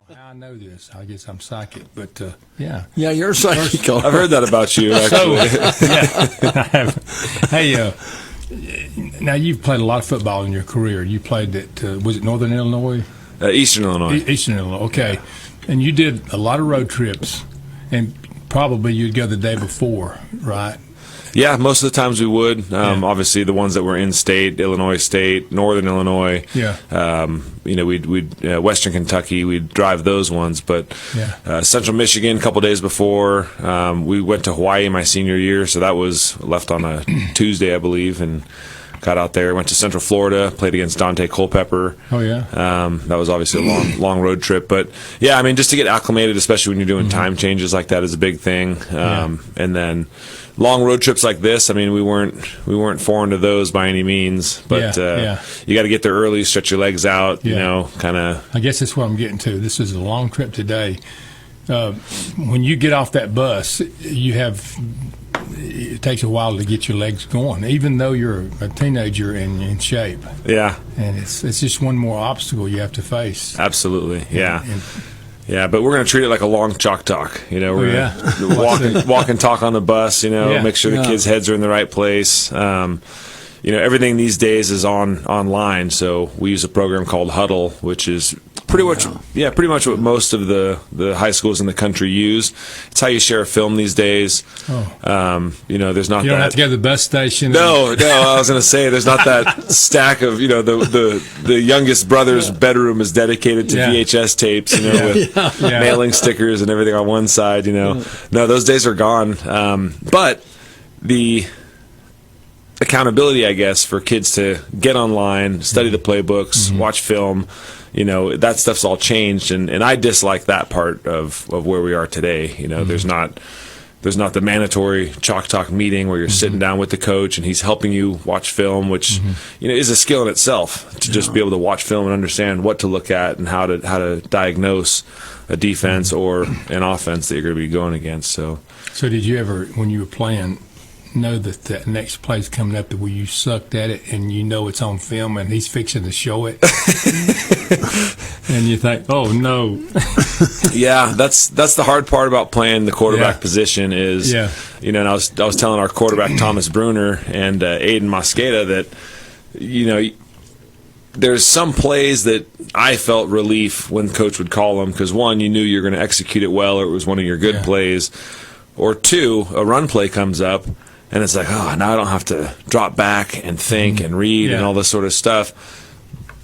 I know this. I guess I'm psychic, but yeah. Yeah, you're psychic. I've heard that about you, actually. I have. Hey, now you've played a lot of football in your career. You played at, was it Northern Illinois? Eastern Illinois. Eastern Illinois, okay. And you did a lot of road trips, and probably you'd go the day before, right? Yeah, most of the times we would. Obviously, the ones that were in state, Illinois State, Northern Illinois. Yeah. We'd Western Kentucky. We'd drive those ones, but Central Michigan a couple days before. We went to Hawaii my senior year, so that was left on a Tuesday, I believe, and got out there. Went to Central Florida, played against Dante Culpepper. Oh yeah. That was obviously a long road trip, but yeah, I mean, just to get acclimated, especially when you're doing time changes like that, is a big thing. And then long road trips like this, I mean, we weren't foreign to those by any means, but you got to get there early, stretch your legs out, you know, kind of. I guess that's what I'm getting to. This is a long trip today. When you get off that bus, it takes a while to get your legs going, even though you're a teenager and in shape. Yeah. And it's just one more obstacle you have to face. Absolutely, yeah. Yeah, but we're going to treat it like a long chalk talk. You know, we're going to walk and talk on the bus, you know, make sure the kids' heads are in the right place. You know, everything these days is online, so we use a program called Huddle, which is pretty much what most of the high schools in the country use. It's how you share a film these days. You know, there's not you don't have to go to the bus station. No, I was going to say there's not that stack of, you know, the youngest brother's bedroom is dedicated to VHS tapes, you know, with mailing stickers and everything on one side, you know. No, those days are gone. But the accountability, I guess, for kids to get online, study the playbooks, watch film, you know, that stuff's all changed, and I dislike that part of where we are today. You know, there's not the mandatory chalk talk meeting where you're sitting down with the coach and he's helping you watch film, which you know is a skill in itself to just be able to watch film and understand what to look at and how to diagnose a defense or an offense that you're going to be going against. So did you ever, when you were playing, know that next play's coming up where you sucked at it and you know it's on film and he's fixing to show it and you think, oh no. Yeah, that's the hard part about playing the quarterback position is, you know, and I was telling our quarterback Thomas Bruner and Aiden Mosqueda that, you know, there's some plays that I felt relief when coach would call them because, one, you knew you were going to execute it well or it was one of your good plays, or two, a run play comes up and it's like, oh, now I don't have to drop back and think and read and all this sort of stuff.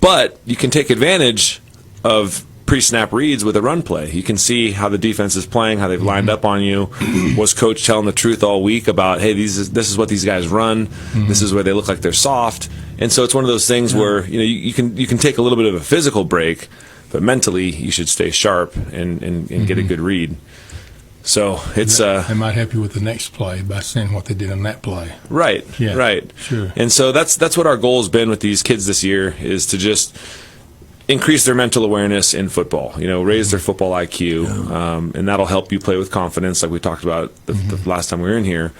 But you can take advantage of pre-snap reads with a run play. You can see how the defense is playing, how they've lined up on you. Was coach telling the truth all week about, hey, this is what these guys run. This is where they look like they're soft. And so it's one of those things where, you know, you can take a little bit of a physical break, but mentally you should stay sharp and get a good read. So it's they might help you with the next play by seeing what they did on that play. Right. Yeah. Right. Sure. And so that's what our goal has been with these kids this year, is to just increase their mental awareness in football. You know, raise their football IQ, and that'll help you play with confidence, like we talked about the last time we were in here.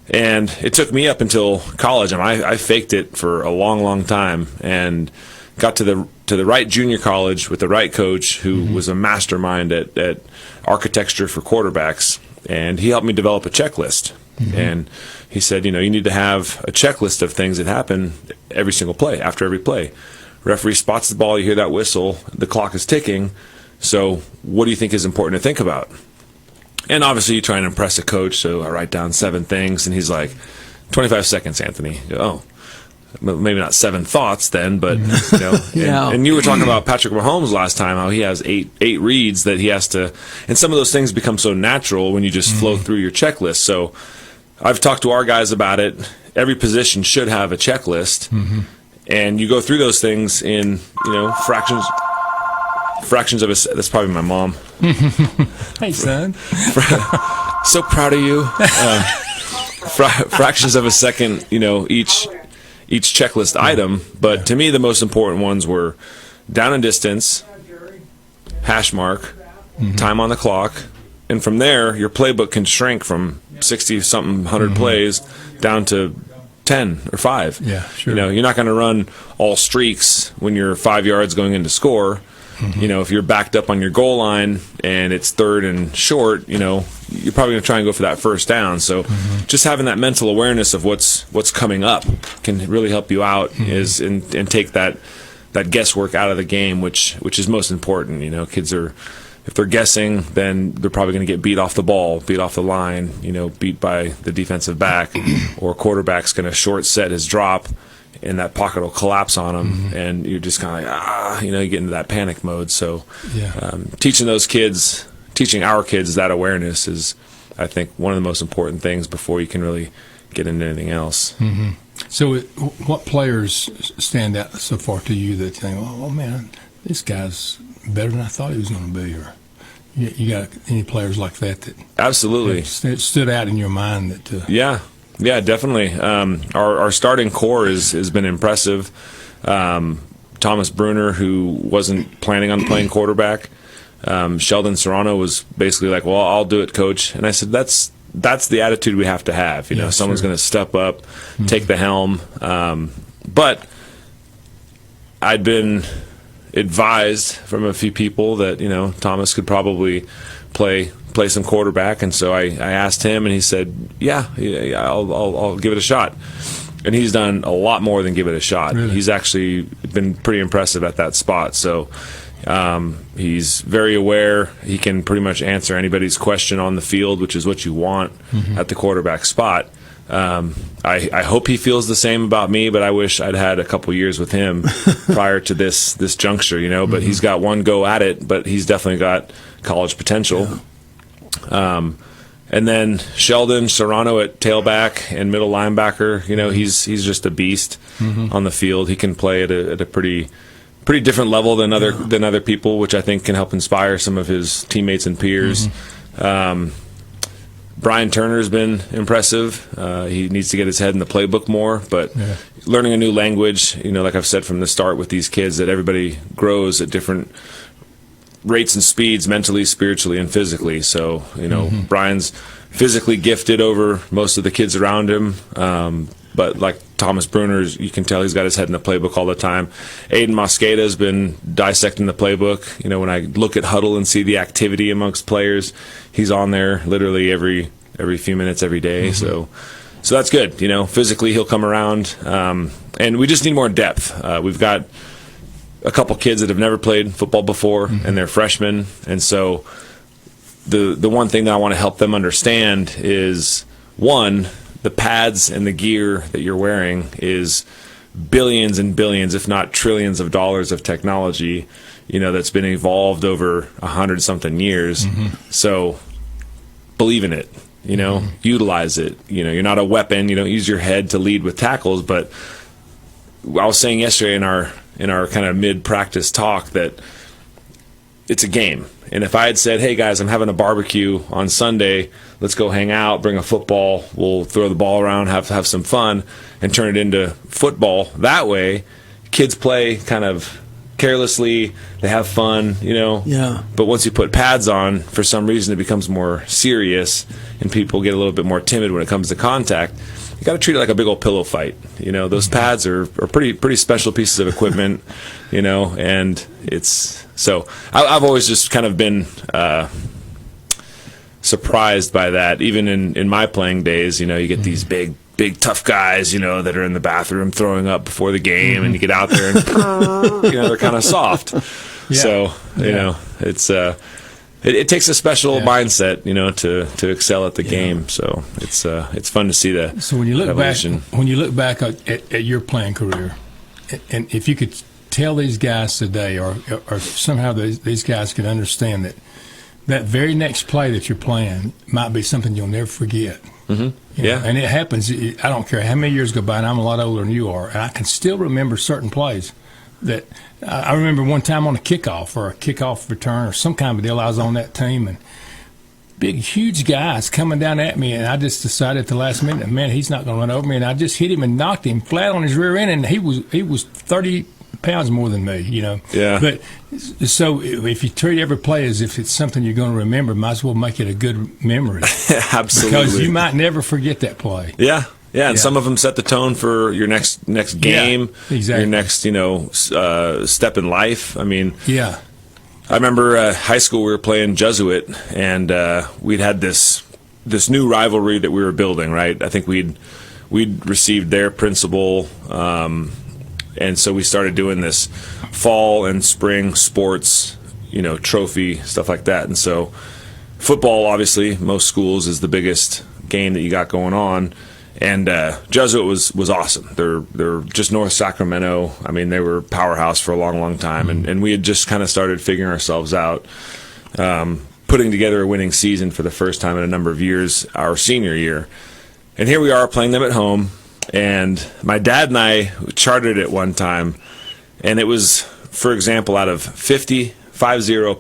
And it took me up until college. I faked it for a long time, and got to the right junior college with the right coach who was a mastermind at architecture for quarterbacks, and he helped me develop a checklist. And he said, you know, you need to have a checklist of things that happen every single play, after every play. Referee spots the ball, you hear that whistle, the clock is ticking, so what do you think is important to think about? And obviously you try and impress a coach, so I write down 7 things, and he's like, 25 seconds, Anthony. Oh, maybe not 7 thoughts then, but you know. And you were talking about Patrick Mahomes last time, how he has eight reads that he has to, and some of those things become so natural when you just flow through your checklist. So I've talked to our guys about it. Every position should have a checklist, and you go through those things in, you know, fractions of a. That's probably my mom. Hey, son. So proud of you. Fractions of a second, you know, each checklist item, but to me the most important ones were down and distance, hash mark, time on the clock, and from there your playbook can shrink from 60-something 100 plays down to 10 or 5. Yeah, sure. You know, you're not going to run all streaks when you're 5 yards going in to score. If you're backed up on your goal line and it's third and short, you're probably going to try and go for that first down. So just having that mental awareness of what's coming up can really help you out and take that guesswork out of the game, which is most important. Kids if they're guessing, then they're probably going to get beat off the ball, beat off the line, beat by the defensive back, or quarterback's going to short set his drop, and that pocket will collapse on them, and you're just kind of like, you get into that panic mode. So teaching our kids that awareness is, I think, one of the most important things before you can really get into anything else. So what players stand out so far to you that think, oh man, this guy's better than I thought he was going to be? Or you got any players like that absolutely stood out in your mind that Yeah, definitely. Our starting core has been impressive. Thomas Bruner, who wasn't planning on playing quarterback. Sheldon Serrano was basically like, well, I'll do it, coach. And I said, that's the attitude we have to have. Someone's going to step up, take the helm. But I'd been advised from a few people that, Thomas could probably play some quarterback, and so I asked him, and he said, yeah, I'll give it a shot. And he's done a lot more than give it a shot. Really? He's actually been pretty impressive at that spot. So he's very aware. He can pretty much answer anybody's question on the field, which is what you want at the quarterback spot. I hope he feels the same about me, but I wish I'd had a couple years with him prior to this juncture, but he's got one go at it, but he's definitely got college potential. And then Sheldon Serrano at tailback and middle linebacker, he's just a beast on the field. He can play at a pretty different level than other people, which I think can help inspire some of his teammates and peers. Brian Turner's been impressive. He needs to get his head in the playbook more, but learning a new language, like I've said from the start with these kids, that everybody grows at different rates and speeds, mentally, spiritually, and physically. So, Brian's physically gifted over most of the kids around him. But like Thomas Bruner, you can tell he's got his head in the playbook all the time. Aiden Mosqueda has been dissecting the playbook. When I look at huddle and see the activity amongst players, he's on there literally every few minutes, every day. So that's good. Physically he'll come around. And we just need more depth. We've got a couple kids that have never played football before, and they're freshmen. And so the one thing that I want to help them understand is, one, the pads and the gear that you're wearing is billions and billions, if not trillions of dollars of technology, that's been evolved over 100-something years. So believe in it, utilize it. You're not a weapon. You don't use your head to lead with tackles. But I was saying yesterday in our kind of mid-practice talk that it's a game. And if I had said, hey, guys, I'm having a barbecue on Sunday, let's go hang out, bring a football, we'll throw the ball around, have some fun, and turn it into football. That way, kids play kind of carelessly, they have fun, But once you put pads on, for some reason it becomes more serious, and people get a little bit more timid when it comes to contact. You got to treat it like a big old pillow fight. Those pads are pretty special pieces of equipment, and it's... So I've always just kind of been surprised by that. Even in my playing days, you get these big tough guys, that are in the bathroom throwing up before the game, and you get out there and they're kind of soft. Yeah. So it's it takes a special mindset, to excel at the game. So it's fun to see that. So when you look back at your playing career, and if you could tell these guys today, or somehow these guys could understand that very next play that you're playing might be something you'll never forget. And it happens. I don't care how many years go by, and I'm a lot older than you are, and I can still remember certain plays that I remember one time on a kickoff or a kickoff return or some kind of deal. I was on that team, and big, huge guys coming down at me, and I just decided at the last minute, man, he's not going to run over me, and I just hit him and knocked him flat on his rear end, and he was 30 pounds more than me, Yeah. But so if you treat every play as if it's something you're going to remember, might as well make it a good memory. Absolutely. Because you might never forget that play. Yeah. Yeah, and some of them set the tone for your next game, exactly. your next step in life. I mean, I remember high school we were playing Jesuit, and we'd had this new rivalry that we were building, right? I think we'd received their principal, and so we started doing this fall and spring sports, trophy, stuff like that. And so football, obviously, most schools is the biggest game that you got going on. And Jesuit was awesome. They're just north Sacramento. I mean, they were powerhouse for a long, long time. And we had just kind of started figuring ourselves out, putting together a winning season for the first time in a number of years, our senior year. And here we are playing them at home. And my dad and I charted it one time. And it was, for example, out of 50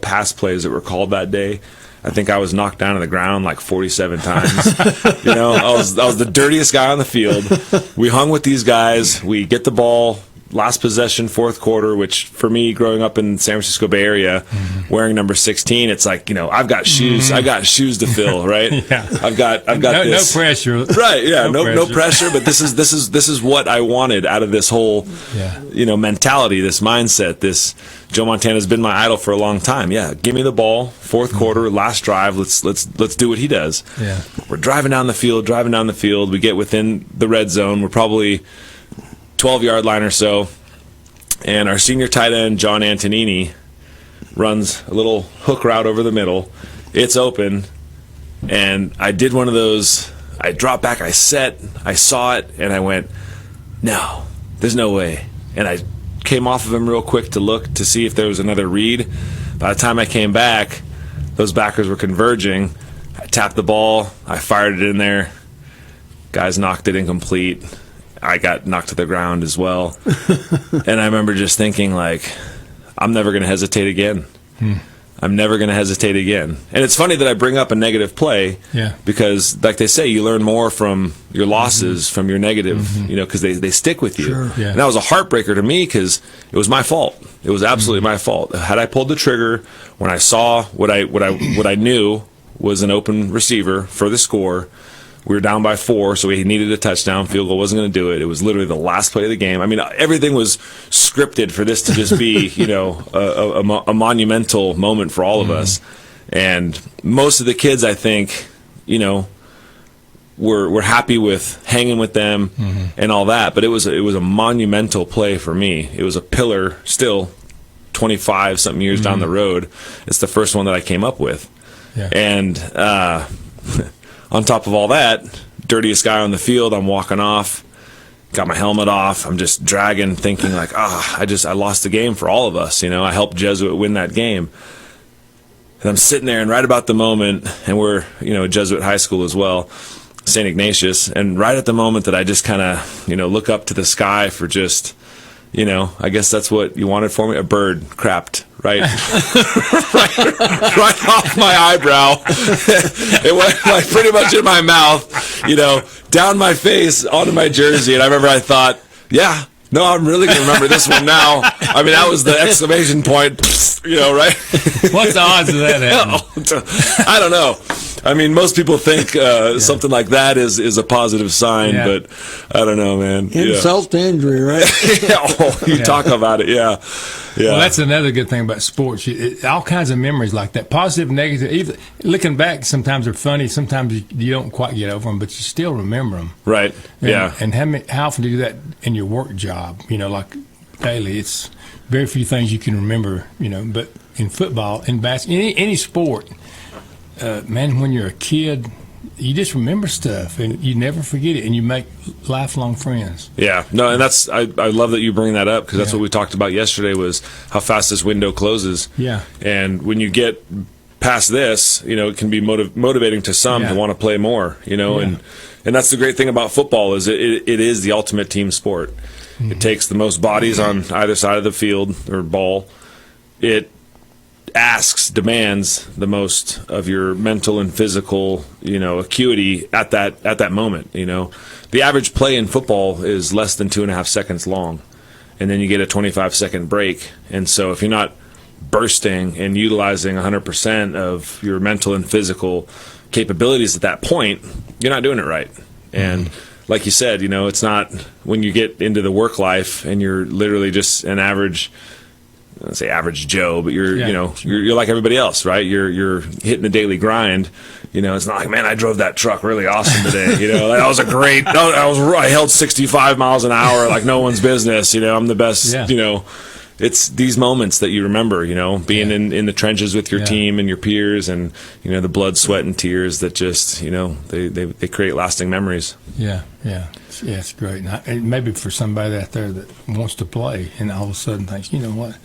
pass plays that were called that day, I think I was knocked down to the ground like 47 times. I was the dirtiest guy on the field. We hung with these guys. We get the ball, last possession, fourth quarter, which for me, growing up in San Francisco Bay Area, wearing number 16, it's like, I've got shoes. I got shoes to fill, right? Yeah. I've got this. No pressure. Right. Yeah. No pressure. But this is what I wanted out of this whole, mentality, this mindset, this. Joe Montana's been my idol for a long time. Yeah, give me the ball, fourth quarter, last drive. Let's do what he does. Yeah, we're driving down the field. We get within the red zone. We're probably 12-yard line or so, and our senior tight end John Antonini runs a little hook route over the middle. It's open, and I did one of those. I dropped back. I saw it, and I went, "No, there's no way." And I came off of him real quick to look to see if there was another read. By the time I came back, those backers were converging. I tapped the ball. I fired it in there. Guys knocked it incomplete. I got knocked to the ground as well. And I remember just thinking, I'm never going to hesitate again. I'm never going to hesitate again. And it's funny that I bring up a negative play, because, like they say, you learn more from your losses, from your negative, because they stick with you. Sure. Yeah. And that was a heartbreaker to me because it was my fault. It was absolutely my fault. Had I pulled the trigger when I saw what I knew was an open receiver for the score, we were down by 4, so we needed a touchdown. Field goal wasn't going to do it. It was literally the last play of the game. I mean, everything was scripted for this to just be, a monumental moment for all of us. And most of the kids, I think, were happy with hanging with them and all that. But it was a monumental play for me. It was a pillar still 25-something years down the road. It's the first one that I came up with. Yeah. And on top of all that, dirtiest guy on the field, I'm walking off, got my helmet off, I'm just dragging, thinking I lost the game for all of us. I helped Jesuit win that game. And I'm sitting there, and right about the moment, and we're, Jesuit high school as well, St. Ignatius, and right at the moment that I just kind of, look up to the sky for just, I guess that's what you wanted for me, a bird crapped right off my eyebrow. It went pretty much in my mouth, down my face, onto my jersey. And I remember I thought, no, I'm really going to remember this one now. I mean, that was the exclamation point, right? What's the odds of that happening? I don't know. I mean, most people think something like that is a positive sign, but I don't know, man. Insult to injury, right? Talk about it, yeah. Well, that's another good thing about sports. All kinds of memories like that, positive, negative. Even looking back, sometimes they're funny. Sometimes you don't quite get over them, but you still remember them. Right. And how often do you do that in your work job? Like daily, it's very few things you can remember. But in football, in basketball, any sport, man, when you're a kid, you just remember stuff and you never forget it, and you make lifelong friends. Yeah, no, and that's I love that you bring that up, because that's what we talked about yesterday, was how fast this window closes. Yeah, and when you get past this, it can be motivating to some to want to play more. And that's the great thing about football, is it is the ultimate team sport. It takes the most bodies on either side of the field or ball. It demands the most of your mental and physical, acuity at that moment. The average play in football is less than 2.5 seconds long, and then you get a 25-second break. And so if you're not bursting and utilizing 100% of your mental and physical capabilities at that point, you're not doing it right. And like you said, it's not when you get into the work life and you're literally just an average I'd say average Joe, but you're Yeah. you know you're like everybody else, right? You're hitting the daily grind. You know, it's not like, man, I drove that truck really awesome today. You know, that was a great. I held 65 miles an hour like no one's business. You know, I'm the best. Yeah. You know, it's these moments that you remember. You know, being in the trenches with your team and your peers, and you know the blood, sweat, and tears that just they create lasting memories. Yeah, it's great. And maybe for somebody out there that wants to play and all of a sudden thinks, you know what,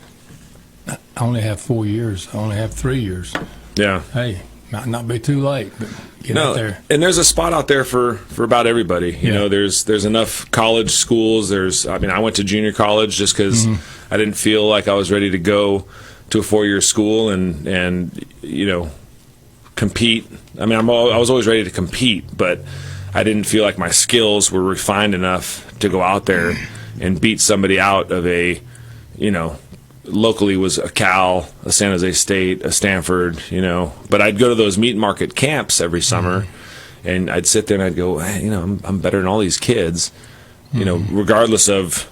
I only have 4 years, I only have 3 years. Yeah. Hey, might not be too late, but get out there. And there's a spot out there for about everybody. You know, there's enough college schools. I went to junior college just because I didn't feel like I was ready to go to a 4-year school and you know, compete. I mean, I was always ready to compete, but I didn't feel like my skills were refined enough to go out there and beat somebody out of a, you know, locally was a Cal, a San Jose State, a Stanford, you know. But I'd go to those meat market camps every summer, and I'd sit there and I'd go, hey, you know, I'm better than all these kids, you know, regardless of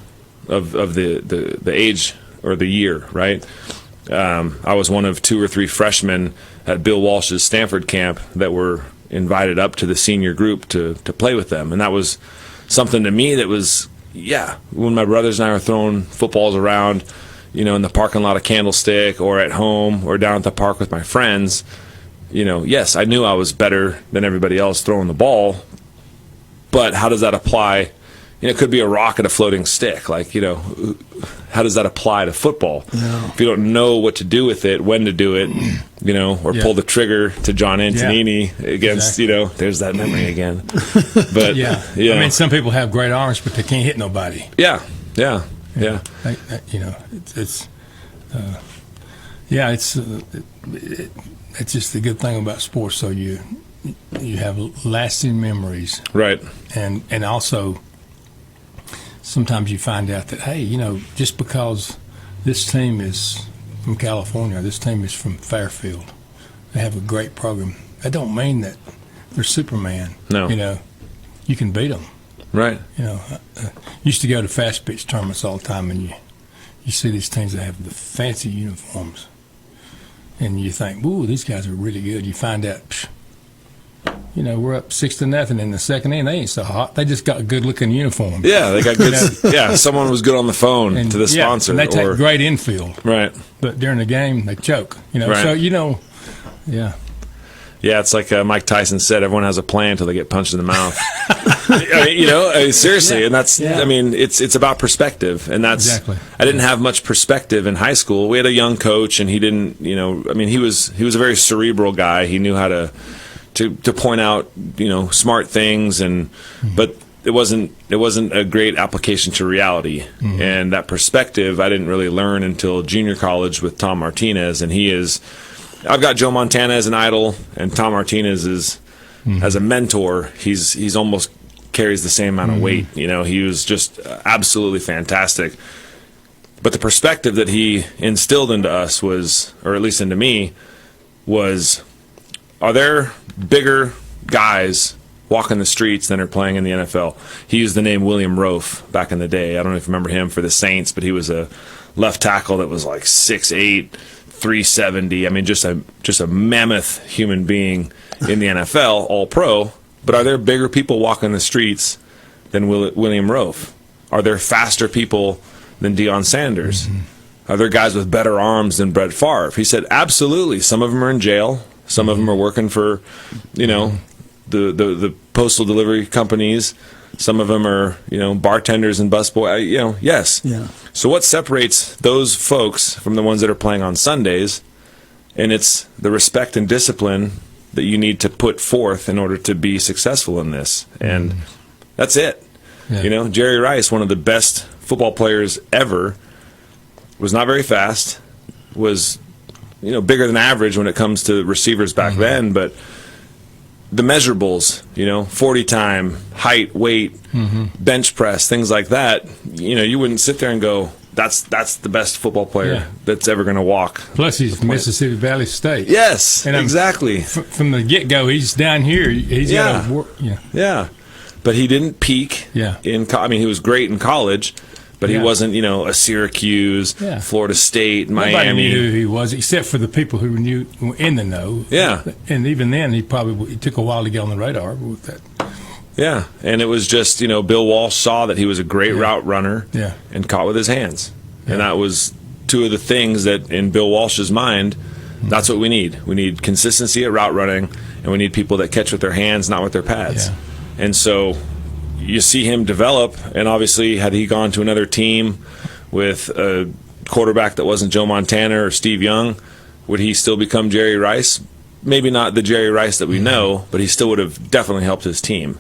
the age or the year, right? I was one of 2 or 3 freshmen at Bill Walsh's Stanford camp that were invited up to the senior group to play with them, and that was something to me that was, when my brothers and I were throwing footballs around, you know, in the parking lot of Candlestick or at home or down at the park with my friends, you know, yes, I knew I was better than everybody else throwing the ball, but how does that apply? You know, it could be a rock and a floating stick. Like, you know, how does that apply to football? Yeah. If you don't know what to do with it, when to do it, you know, or pull the trigger to John Antonini against, you know, there's that memory again. But I mean, some people have great arms, but they can't hit nobody. Yeah. You know, it's just the good thing about sports. So you have lasting memories, right? And also sometimes you find out that, hey, you know, just because this team is from California, this team is from Fairfield, they have a great program. That don't mean that they're Superman. No, you know, you can beat them. Right. You know, used to go to fast pitch tournaments all the time, and you see these teams that have the fancy uniforms, and you think, "Ooh, these guys are really good." You find out, you know, we're up 6-0 in the second inning. They ain't so hot. They just got good-looking uniforms. Yeah, they got good. Yeah, someone was good on the phone to the sponsor. And they take great infield. Right. But during the game, they choke. You know, so you know, Yeah, it's like Mike Tyson said, everyone has a plan until they get punched in the mouth. You know, seriously, and that's, I mean, it's about perspective, and that's, exactly. I didn't have much perspective in high school. We had a young coach, and he didn't, you know, I mean, he was a very cerebral guy. He knew how to point out, you know, smart things, and but it wasn't a great application to reality. And that perspective I didn't really learn until junior college with Tom Martinez, and I've got Joe Montana as an idol, and Tom Martinez is as a mentor. He's almost carries the same amount of weight. You know, he was just absolutely fantastic. But the perspective that he instilled into us was, or at least into me, was, are there bigger guys walking the streets than are playing in the NFL? He used the name William Rofe back in the day. I don't know if you remember him for the Saints, but he was a left tackle that was like 6'8", 370. I mean, just a mammoth human being in the NFL, all pro. But are there bigger people walking the streets than William Rofe? Are there faster people than Deion Sanders? Are there guys with better arms than Brett Favre? He said, absolutely. Some of them are in jail. Some of them are working for, you know, the postal delivery companies. Some of them are, you know, bartenders and busboys. You know, yes. Yeah. So what separates those folks from the ones that are playing on Sundays? And it's the respect and discipline that you need to put forth in order to be successful in this. And that's it. Yeah. You know, Jerry Rice, one of the best football players ever, was not very fast, was, you know, bigger than average when it comes to receivers back then, but the measurables, you know, 40 time, height, weight, bench press, things like that, you know, you wouldn't sit there and go, that's the best football player that's ever going to walk. Plus, he's from Mississippi Valley State. Yes, and exactly. From the get-go, he's down here. He's got to work. Yeah. But he didn't peak. Yeah. I mean, he was great in college, But he Yeah. wasn't, a Syracuse, Yeah. Florida State, Nobody Miami. knew who he was, except for the people who knew in the know. Yeah. And even then, it took a while to get on the radar with that. Yeah, and it was just, Bill Walsh saw that he was a great route runner Yeah. and caught with his hands. And that was two of the things that, in Bill Walsh's mind, that's what we need. We need consistency at route running, and we need people that catch with their hands, not with their pads. Yeah. And so you see him develop, and obviously had he gone to another team with a quarterback that wasn't Joe Montana or Steve Young, would he still become Jerry Rice? Maybe not the Jerry Rice that we know, but he still would have definitely helped his team.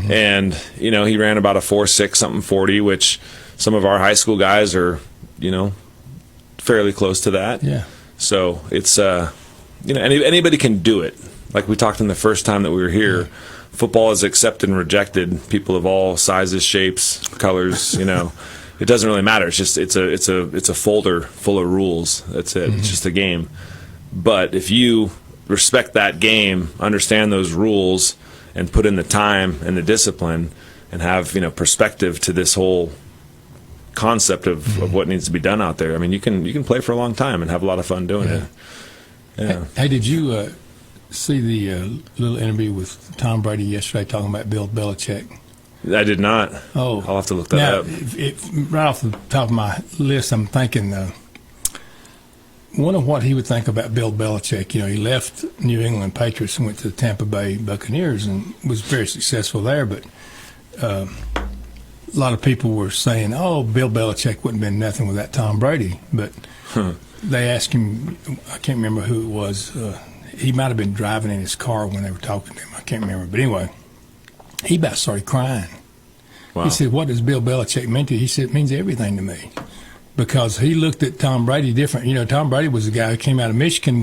And, he ran about a 4.6 something 40, which some of our high school guys are, fairly close to that. Yeah. So it's, anybody can do it. Like we talked in the first time that we were here, football is accepted and rejected. People of all sizes, shapes, colors, it doesn't really matter. It's just, it's a folder full of rules. That's it. It's just a game. But if you respect that game, understand those rules, and put in the time and the discipline, and have perspective to this whole concept of what needs to be done out there. I mean, you can play for a long time and have a lot of fun doing it. Yeah. Hey, did you see the little interview with Tom Brady yesterday talking about Bill Belichick? I did not. Oh, I'll have to look that now, up. Right off the top of my list, I'm thinking one of what he would think about Bill Belichick. He left New England Patriots and went to the Tampa Bay Buccaneers and was very successful there. But a lot of people were saying, "Oh, Bill Belichick wouldn't have been nothing without Tom Brady." But they asked him, I can't remember who it was. He might have been driving in his car when they were talking to him. I can't remember. But anyway, he about started crying. Wow. He said, "What does Bill Belichick mean to you?" He said, "It means everything to me." Because he looked at Tom Brady different. Tom Brady was a guy who came out of Michigan,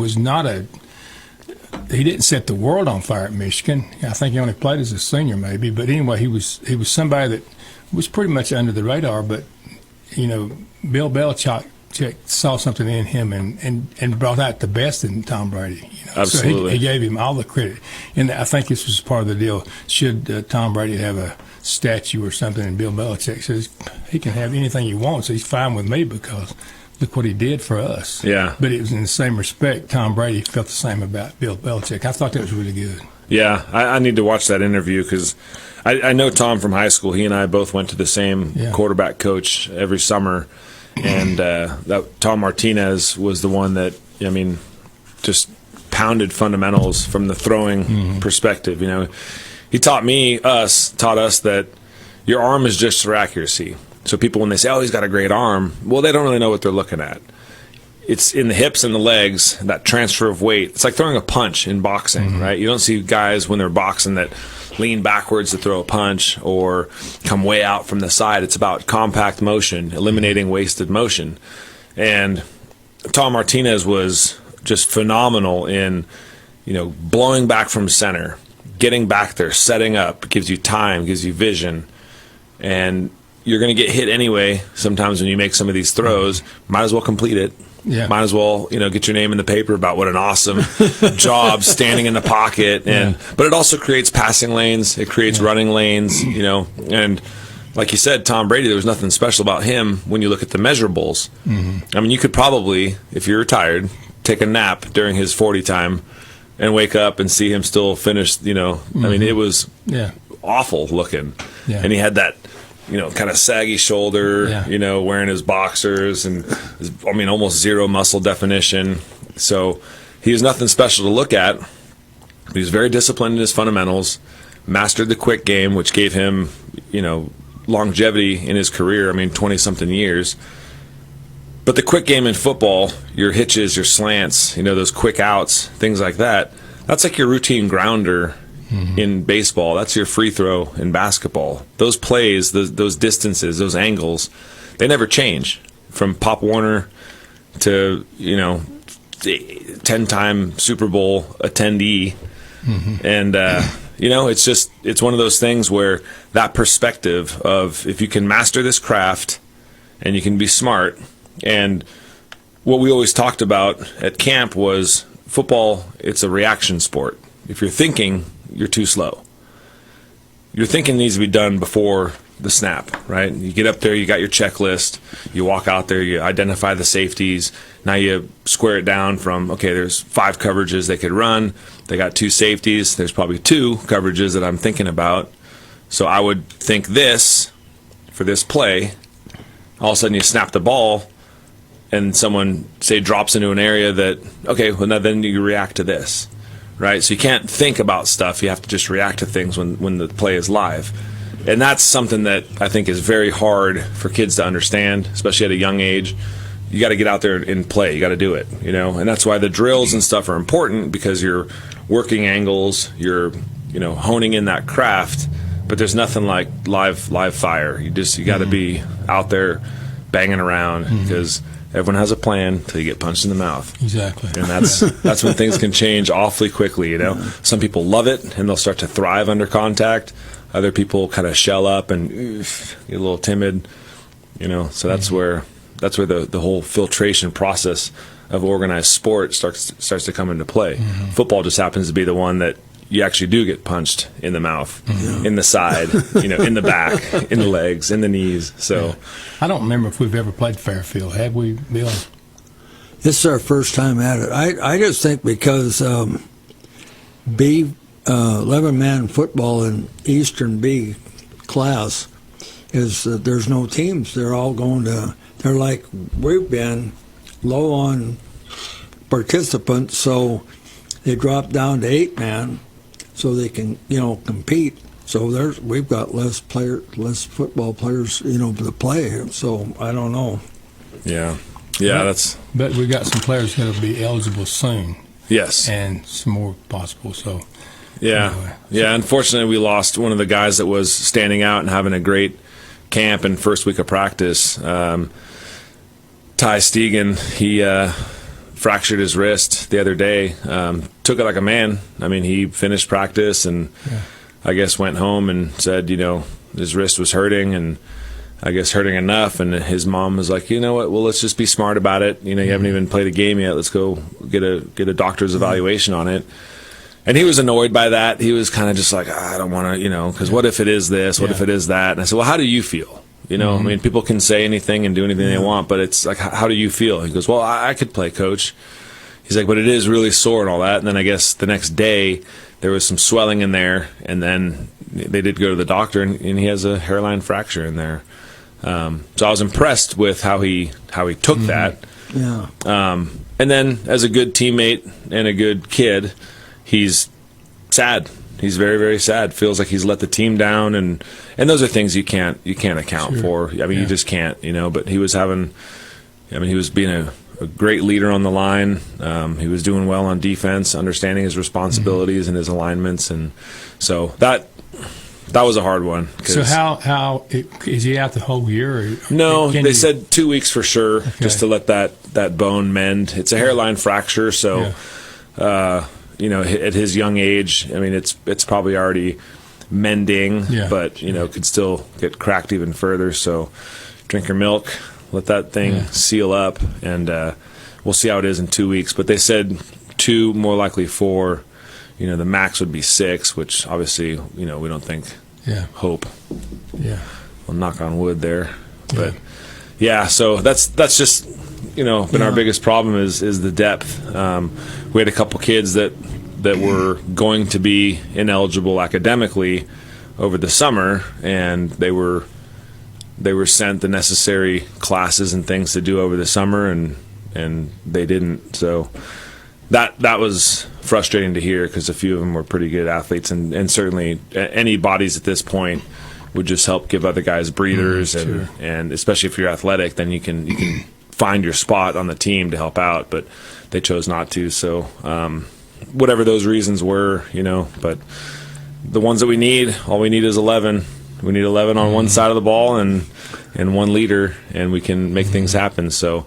he didn't set the world on fire at Michigan. I think he only played as a senior maybe. But anyway, he was somebody that was pretty much under the radar. But, Bill Belichick saw something in him and brought out the best in Tom Brady. Absolutely. So he gave him all the credit. And I think this was part of the deal. Should Tom Brady have a statue or something, and Bill Belichick says he can have anything he wants. He's fine with me because look what he did for us. Yeah. But it was in the same respect. Tom Brady felt the same about Bill Belichick. I thought that was really good. Yeah, I need to watch that interview because I know Tom from high school. He and I both went to the same quarterback coach every summer, and that Tom Martinez was the one that just pounded fundamentals from the throwing perspective. He taught us that your arm is just for accuracy. So people, when they say, "Oh, he's got a great arm," well, they don't really know what they're looking at. It's in the hips and the legs, that transfer of weight. It's like throwing a punch in boxing, right? You don't see guys when they're boxing that lean backwards to throw a punch or come way out from the side. It's about compact motion, eliminating wasted motion. And Tom Martinez was just phenomenal in, blowing back from center, getting back there, setting up, gives you time, gives you vision, and you're going to get hit anyway. Sometimes when you make some of these throws, might as well complete it. Yeah. Might as well, get your name in the paper about what an awesome job standing in the pocket. But it also creates passing lanes. It creates running lanes, and like you said, Tom Brady, there was nothing special about him when you look at the measurables. I mean, you could probably, if you're retired, take a nap during his 40 time and wake up and see him still finished, I mean, it was awful looking. Yeah. And he had that, kind of saggy shoulder, wearing his boxers and, almost zero muscle definition. So he was nothing special to look at. He was very disciplined in his fundamentals, mastered the quick game, which gave him, longevity in his career. 20-something years. But the quick game in football, your hitches, your slants, those quick outs, things like that, that's like your routine grounder in baseball. That's your free throw in basketball. Those plays, those distances, those angles, they never change. From Pop Warner to, 10-time Super Bowl attendee. And, it's one of those things where that perspective of if you can master this craft and you can be smart. And what we always talked about at camp was football, it's a reaction sport. If you're thinking, you're too slow. Your thinking needs to be done before the snap, right? You get up there, you got your checklist, you walk out there, you identify the safeties. Now you square it down from, okay, there's 5 coverages they could run. They got 2 safeties. There's probably 2 coverages that I'm thinking about. So I would think this for this play. All of a sudden you snap the ball and someone, say, drops into an area that, okay, well, now then you react to this, right? So you can't think about stuff. You have to just react to things when the play is live. And that's something that I think is very hard for kids to understand, especially at a young age. You got to get out there and play. You got to do it, And that's why the drills and stuff are important, because you're working angles, you're, honing in that craft. But there's nothing like live fire. You got to be out there banging around, because everyone has a plan until you get punched in the mouth. Exactly. And that's when things can change awfully quickly. Some people love it and they'll start to thrive under contact. Other people kind of shell up and get a little timid, So that's where the whole filtration process of organized sport starts to come into play. Football just happens to be the one that you actually do get punched in the mouth, in the side, in the back, in the legs, in the knees. So I don't remember if we've ever played Fairfield. Have we, Bill? This is our first time at it. I just think because 11-man football in Eastern B class is there's no teams. They're all going to. They're like we've been low on participants, so they drop down to 8-man, so they can compete. So we've got less football players to play. So I don't know. Yeah, But we got some players that'll be eligible soon. Yes, and some more possible. So. Yeah. Anyway. Yeah. Unfortunately, we lost one of the guys that was standing out and having a great camp and first week of practice. Ty Stegan, he fractured his wrist the other day. Took it like a man. I mean, he finished practice and I guess went home and said, his wrist was hurting and I guess hurting enough. And his mom was like, you know what? Well, let's just be smart about it. You haven't even played a game yet. Let's go get a doctor's evaluation on it. And he was annoyed by that. He was kind of just like, I don't want to, because what if it is this? What if it is that? And I said, well, how do you feel? I mean, people can say anything and do anything they want, but it's like, how do you feel? He goes, well, I could play, coach. He's like, but it is really sore and all that. And then I guess the next day there was some swelling in there, and then they did go to the doctor, and he has a hairline fracture in there. So I was impressed with how he took that. Yeah. And then as a good teammate and a good kid, he's sad. He's very, very sad. Feels like he's let the team down, and those are things you can't account for. I mean, you just can't, But he was he was being a great leader on the line. He was doing well on defense, understanding his responsibilities and his alignments, and so that was a hard one. So how is he out the whole year? Or no, they said 2 weeks for sure, just to let that bone mend. It's a hairline fracture, so. At his young age, I mean, it's probably already mending, but, could still get cracked even further. So drink your milk, let that thing seal up, and we'll see how it is in 2 weeks. But they said 2, more likely 4. The max would be 6, which obviously, we don't think hope. Yeah. Well, knock on wood there. But, so that's just... been our biggest problem is the depth. We had a couple kids that were going to be ineligible academically over the summer, and they were sent the necessary classes and things to do over the summer, and they didn't. So that was frustrating to hear, because a few of them were pretty good athletes, and certainly any bodies at this point would just help give other guys breathers, and especially if you're athletic, then you can find your spot on the team to help out, but they chose not to. So whatever those reasons were, but the ones that we need, all we need is 11. We need 11 on one side of the ball and one leader, and we can make things happen. So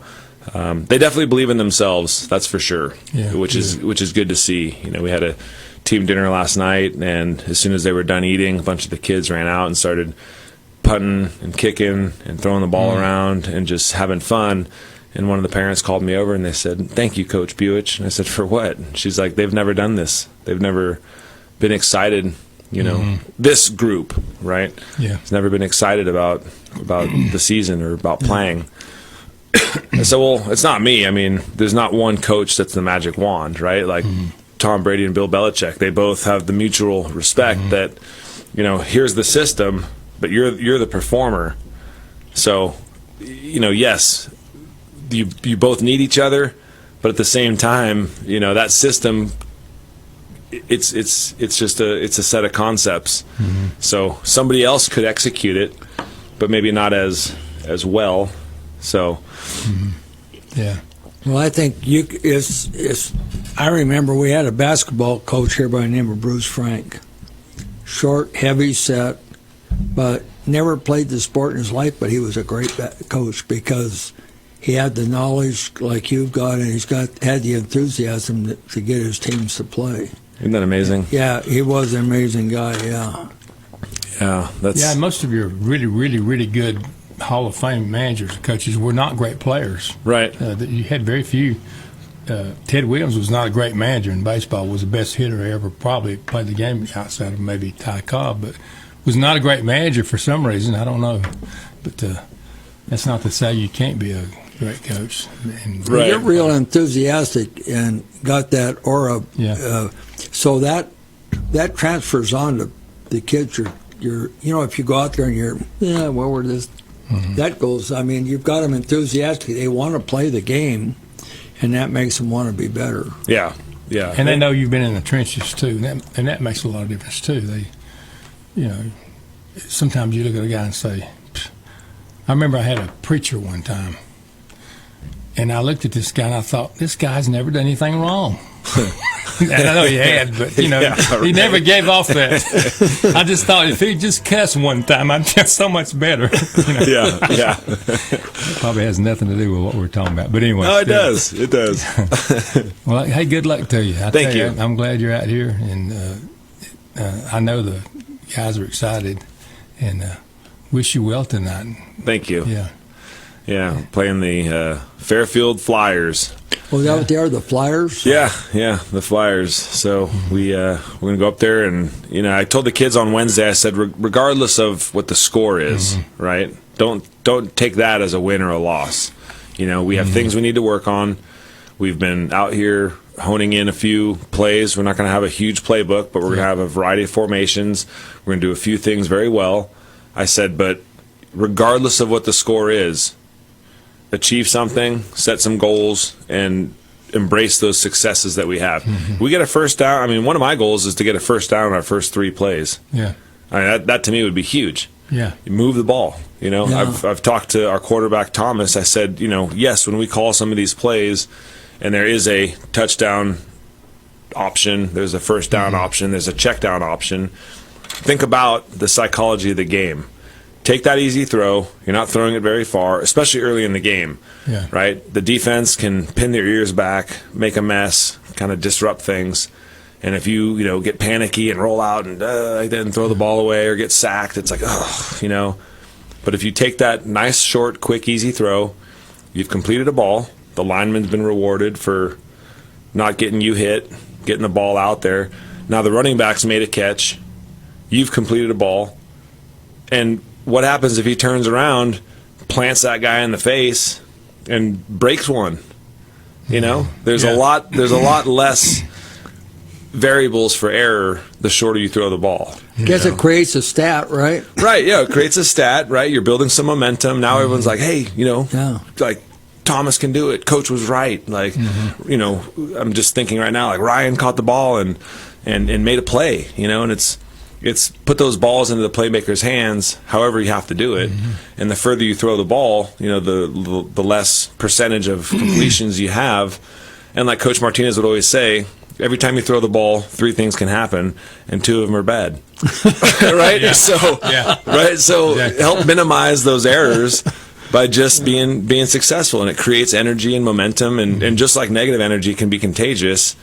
they definitely believe in themselves, that's for sure, which is good to see. We had a team dinner last night, and as soon as they were done eating, a bunch of the kids ran out and started punting and kicking and throwing the ball around and just having fun. And one of the parents called me over and they said, "Thank you, Coach Buich." And I said, "For what?" And she's like, "They've never done this. They've never been excited You know, this group, right? Yeah. Has never been excited about the season or about playing. And so, well, it's not me. I mean, there's not one coach that's the magic wand, right? Like Tom Brady and Bill Belichick, they both have the mutual respect that, you know, here's the system, but you're the performer. So, you know, yes, you both need each other, but at the same time, you know, that system, it's just a set of concepts. So somebody else could execute it, but maybe not as well. So, yeah. Well, I think I remember we had a basketball coach here by the name of Bruce Frank. Short, heavy set, but never played the sport in his life, but he was a great coach because he had the knowledge like you've got, and had the enthusiasm to get his teams to play. Isn't that amazing? Yeah, he was an amazing guy, yeah. Yeah, most of your really, really, really good Hall of Fame managers and coaches were not great players. Right. You had very few. Ted Williams was not a great manager in baseball, was the best hitter ever probably played the game outside of maybe Ty Cobb, but was not a great manager for some reason. I don't know. But that's not to say you can't be a great coach. And, right. You're real enthusiastic and got that aura. Yeah. So that transfers on to the kids. You're if you go out there and we're this. That goes. I mean, you've got them enthusiastic. They want to play the game, and that makes them want to be better. Yeah. And they know you've been in the trenches too, and that makes a lot of difference too. They, you know, sometimes you look at a guy and say, I remember I had a preacher one time, and I looked at this guy and I thought, this guy's never done anything wrong. And I know he had, but, you know, he never gave off that. I just thought if he just cussed one time, I'd feel so much better. You know? Yeah. Probably has nothing to do with what we're talking about. But anyway. No, it does. It does. Well, hey, good luck to you. Thank you. I'm glad you're out here, and I know the guys are excited, and wish you well tonight. Thank you. Yeah, playing the Fairfield Flyers. Oh, is that what they are, the Flyers? Yeah, the Flyers. So we're going to go up there, and, you know, I told the kids on Wednesday, I said, regardless of what the score is, right, don't take that as a win or a loss. You know, we have things we need to work on. We've been out here honing in a few plays. We're not going to have a huge playbook, but we're going to have a variety of formations. We're going to do a few things very well. I said, but regardless of what the score is, achieve something, set some goals, and embrace those successes that we have. We get a first down. I mean, one of my goals is to get a first down in our first 3 plays. Yeah. I mean, that to me would be huge. Yeah. You move the ball. You know, Yeah. I've talked to our quarterback, Thomas. I said, you know, yes, when we call some of these plays and there is a touchdown option, there's a first down option, there's a check down option, think about the psychology of the game. Take that easy throw. You're not throwing it very far, especially early in the game, right? The defense can pin their ears back, make a mess, kind of disrupt things. And if you get panicky and roll out and then throw the ball away or get sacked, it's like, But if you take that nice, short, quick, easy throw, you've completed a ball. The lineman's been rewarded for not getting you hit, getting the ball out there. Now the running back's made a catch. You've completed a ball. And what happens if he turns around, plants that guy in the face, and breaks one? You know, there's a lot less variables for error the shorter you throw the ball. Guess it creates a stat, right? Right, yeah, it creates a stat, right? You're building some momentum. Now everyone's like, hey, like Thomas can do it. Coach was right. Like, I'm just thinking right now, like Ryan caught the ball and made a play, and it's put those balls into the playmaker's hands however you have to do it. And the further you throw the ball, the less percentage of completions you have. And like Coach Martinez would always say, every time you throw the ball, 3 things can happen, and 2 of them are bad. Right? Yeah. So, right? So help minimize those errors by just being successful. And it creates energy and momentum. And just like negative energy can be contagious,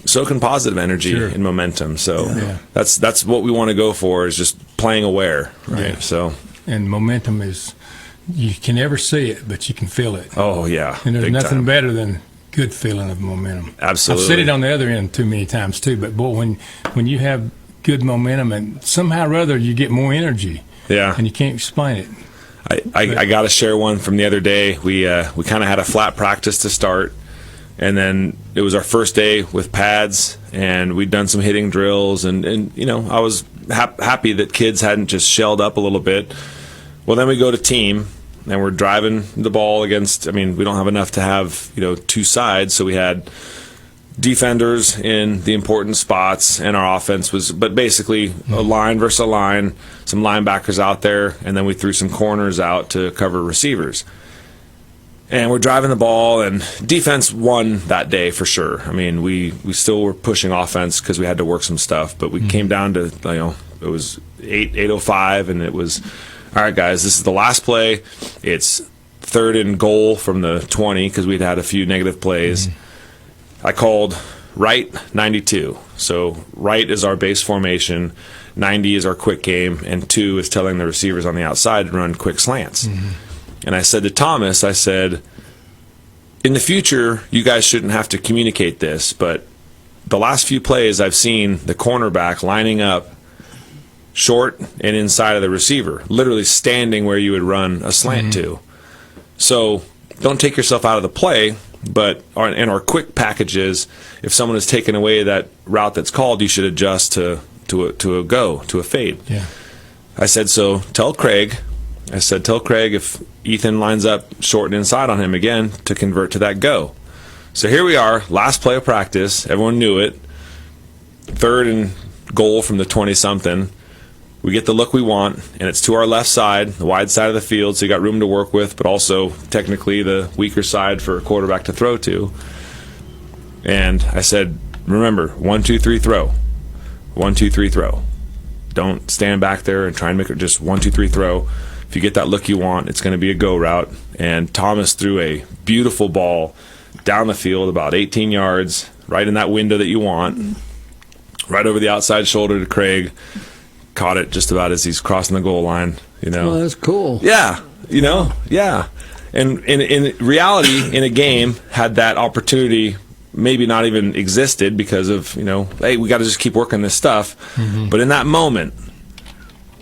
so can positive energy and momentum. So that's what we want to go for, is just playing aware. Right. Yeah. So, and momentum is, you can never see it, but you can feel it. oh yeah. And there's Big nothing time. better than good feeling of momentum. Absolutely. I've said it on the other end too many times too, but boy, when you have good momentum, and somehow or other you get more energy. Yeah. And you can't explain it. I got to share one from the other day. We kind of had a flat practice to start, and then it was our first day with pads, and we'd done some hitting drills, and I was happy that kids hadn't just shelled up a little bit. Well, then we go to team, and we're driving the ball against, we don't have enough to have, two sides, so we had defenders in the important spots, and our offense was, but basically a line versus a line, some linebackers out there, and then we threw some corners out to cover receivers. And we're driving the ball, and defense won that day for sure. We still were pushing offense because we had to work some stuff, but we came down to, it was 8:05, and it was, all right, guys, this is the last play. It's 3rd and goal from the 20 because we'd had a few negative plays. I called right 92. So right is our base formation, 90 is our quick game, and 2 is telling the receivers on the outside to run quick slants. And I said to Thomas, I said, in the future, you guys shouldn't have to communicate this, but the last few plays I've seen the cornerback lining up short and inside of the receiver, literally standing where you would run a slant to. So don't take yourself out of the play, but in our quick packages, if someone is taking away that route that's called, you should adjust to a fade. Yeah. I said, so tell Craig if Ethan lines up short and inside on him again to convert to that go. So here we are, last play of practice. Everyone knew it. 3rd and goal from the 20-something. We get the look we want, and it's to our left side, the wide side of the field, so you got room to work with, but also technically the weaker side for a quarterback to throw to. And I said, remember, 1, 2, 3, throw. 1, 2, 3, throw. Don't stand back there and try and make it just 1, 2, 3, throw. If you get that look you want, it's going to be a go route. And Thomas threw a beautiful ball down the field about 18 yards, right in that window that you want, right over the outside shoulder to Craig. Caught it just about as he's crossing the goal line, Oh, that's cool. Yeah, yeah. And in reality, in a game, had that opportunity maybe not even existed because of, hey, we got to just keep working this stuff. But in that moment,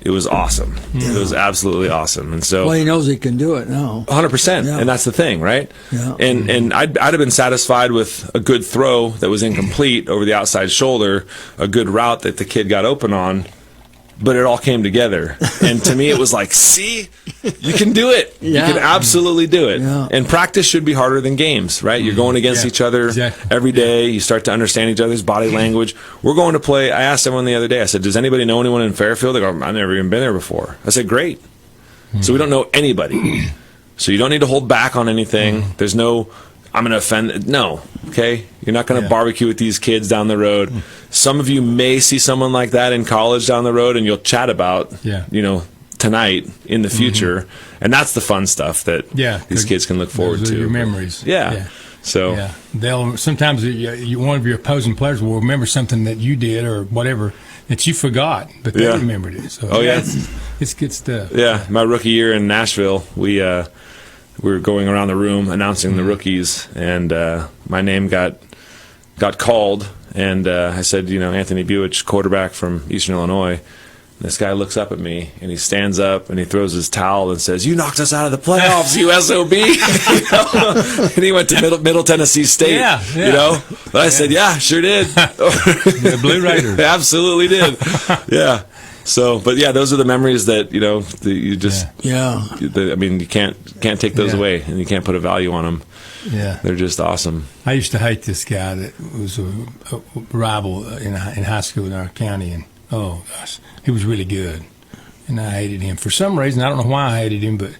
it was awesome. It was absolutely awesome. And so, well, he knows he can do it now. 100%, and that's the thing, right? Yeah. And I'd have been satisfied with a good throw that was incomplete over the outside shoulder, a good route that the kid got open on. But it all came together. And to me, it was like, see, you can do it. Yeah. You can absolutely do it. Yeah. And practice should be harder than games, right? You're going against each other every day. You start to understand each other's body language. We're going to play. I asked someone the other day, I said, does anybody know anyone in Fairfield? They go, I've never even been there before. I said, great. So we don't know anybody. So you don't need to hold back on anything. There's no, I'm going to offend. No, okay? You're not going to barbecue with these kids down the road. Some of you may see someone like that in college down the road, and you'll chat about, tonight in the future. And that's the fun stuff that these kids can look forward to. Your memories. Yeah. So they'll sometimes one of your opposing players will remember something that you did or whatever that you forgot, but they remembered it. So it's good stuff. Yeah, my rookie year in Nashville, we were going around the room announcing the rookies, and my name got called, and I said, Anthony Buich, quarterback from Eastern Illinois. And this guy looks up at me, and he stands up, and he throws his towel and says, you knocked us out of the playoffs, you SOB. And he went to Middle Tennessee State, But I said, sure did. The Blue Raiders. Absolutely did. Yeah. So, but those are the memories that you just you can't take those away, and you can't put a value on them. Yeah, they're just awesome. I used to hate this guy that was a rival in high school in our county, and oh gosh, he was really good, and I hated him for some reason. I don't know why I hated him, but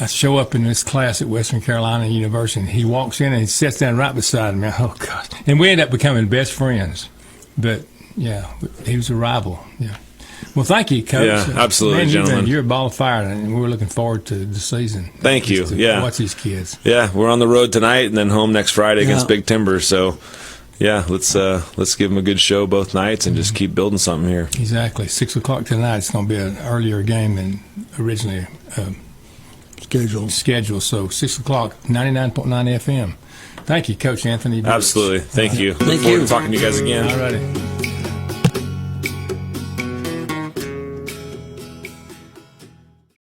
I show up in this class at Western Carolina University, and he walks in and he sits down right beside me. Oh gosh, and we end up becoming best friends, but. Yeah, he was a rival. Yeah. Well, thank you, Coach. Yeah, absolutely, gentlemen. You're a ball of fire, and we're looking forward to the season. Thank you. Watch these kids. Yeah, we're on the road tonight and then home next Friday against Big Timber. So, let's give them a good show both nights and just keep building something here. Exactly. 6 o'clock tonight. It's going to be an earlier game than originally scheduled. So 6 o'clock, 99.9 FM. Thank you, Coach Anthony. Absolutely. Thank you. Thank Look forward you. to talking to you guys again. All righty.